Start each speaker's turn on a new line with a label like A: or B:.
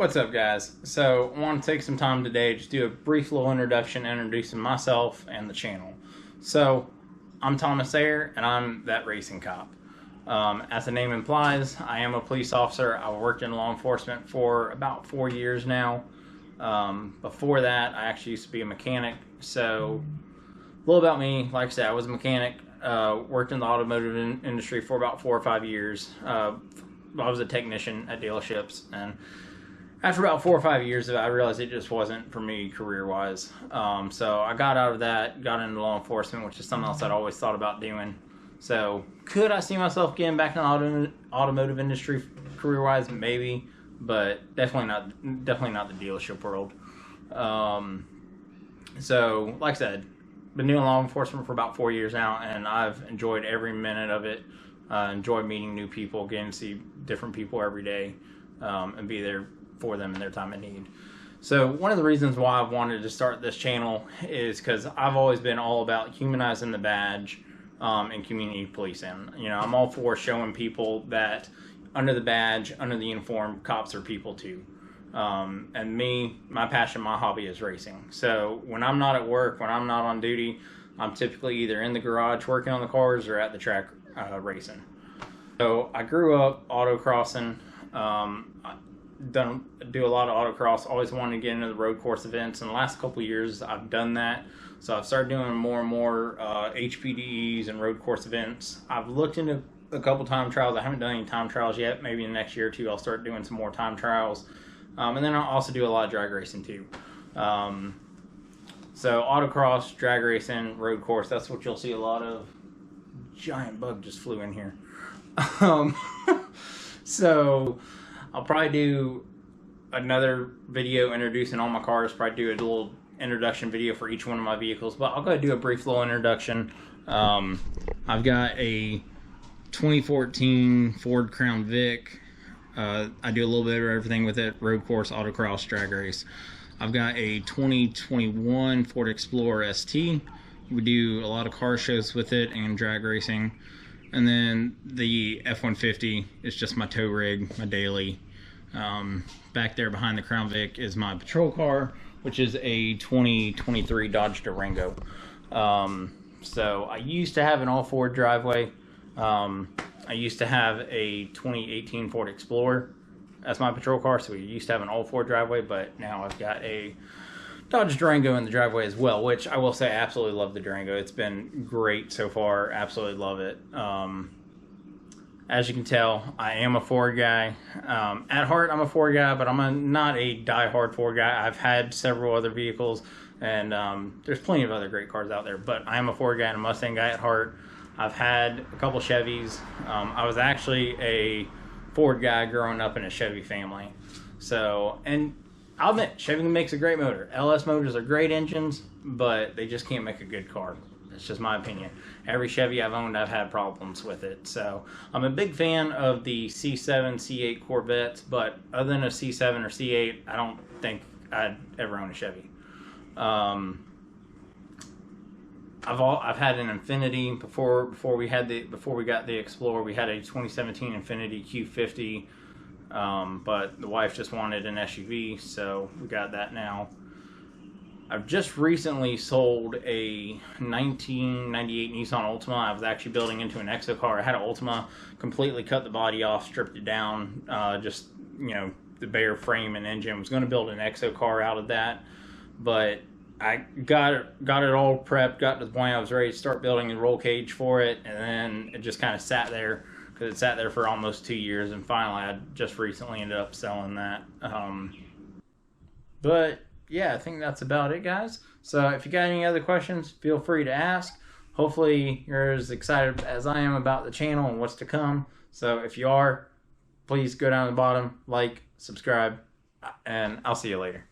A: What's up, guys? So I want to take some time today to do a brief little introduction introducing myself and the channel. So I'm Thomas Sayre and I'm that racing cop. As the name implies, I am a police officer. I've worked in law enforcement for about 4 years now. Before that, I actually used to be a mechanic. So a little about me, like I said, I was a mechanic, worked in the automotive industry for about 4 or 5 years. I was a technician at dealerships, and after about 4 or 5 years of it, I realized it just wasn't for me career-wise. So I got out of that, got into law enforcement, which is something else I'd always thought about doing. So could I see myself getting back in the automotive industry career-wise? Maybe, but definitely not the dealership world. So like I said, been doing law enforcement for about 4 years now, and I've enjoyed every minute of it. Enjoyed meeting new people, getting to see different people every day, and be there for them in their time of need. So one of the reasons why I've wanted to start this channel is because I've always been all about humanizing the badge and community policing. You know, I'm all for showing people that under the badge, under the uniform, cops are people too. And me, my passion, my hobby is racing. So when I'm not at work, when I'm not on duty, I'm typically either in the garage working on the cars or at the track racing. So I grew up autocrossing. Do a lot of autocross. Always wanted to get into the road course events, and the last couple of years I've done that. So I've started doing more and more HPDEs and road course events. I've looked into a couple time trials. I haven't done any time trials yet. Maybe in the next year or two I'll start doing some more time trials. And then I'll also do a lot of drag racing too. So autocross, drag racing, road course, that's what you'll see a lot of. Giant bug just flew in here. So I'll probably do another video introducing all my cars, probably do a little introduction video for each one of my vehicles, but I'll go ahead and do a brief little introduction. I've got a 2014 Ford Crown Vic. I do a little bit of everything with it: road course, autocross, drag race. I've got a 2021 Ford Explorer ST. We do a lot of car shows with it and drag racing. And then the F-150 is just my tow rig, my daily. Back there behind the Crown Vic is my patrol car, which is a 2023 Dodge Durango. So I used to have an all-Ford driveway. I used to have a 2018 Ford Explorer as my patrol car, so we used to have an all-Ford driveway, but now I've got a Dodge Durango in the driveway as well, which I will say I absolutely love the Durango. It's been great so far. Absolutely love it. As you can tell, I am a Ford guy. At heart, I'm a Ford guy, but I'm not a die-hard Ford guy. I've had several other vehicles, and there's plenty of other great cars out there, but I am a Ford guy and a Mustang guy at heart. I've had a couple Chevys. I was actually a Ford guy growing up in a Chevy family. So, and I'll admit, Chevy makes a great motor. LS motors are great engines, but they just can't make a good car. That's just my opinion. Every Chevy I've owned, I've had problems with it. So I'm a big fan of the C7, C8 Corvettes, but other than a C7 or C8, I don't think I'd ever own a Chevy. I've had an Infiniti before we got the Explorer. We had a 2017 Infiniti Q50. But the wife just wanted an SUV, so we got that now. I've just recently sold a 1998 Nissan Altima. I was actually building into an Exo car. I had an Altima, completely cut the body off, stripped it down, just, you know, the bare frame and engine. I was going to build an Exo car out of that, but I got it all prepped, got to the point I was ready to start building the roll cage for it, and then it just kind of sat there. It sat there for almost 2 years, and finally I just recently ended up selling that. But yeah, I think that's about it, guys. So if you got any other questions, feel free to ask. Hopefully you're as excited as I am about the channel and what's to come. So if you are, please go down to the bottom, like, subscribe, and I'll see you later.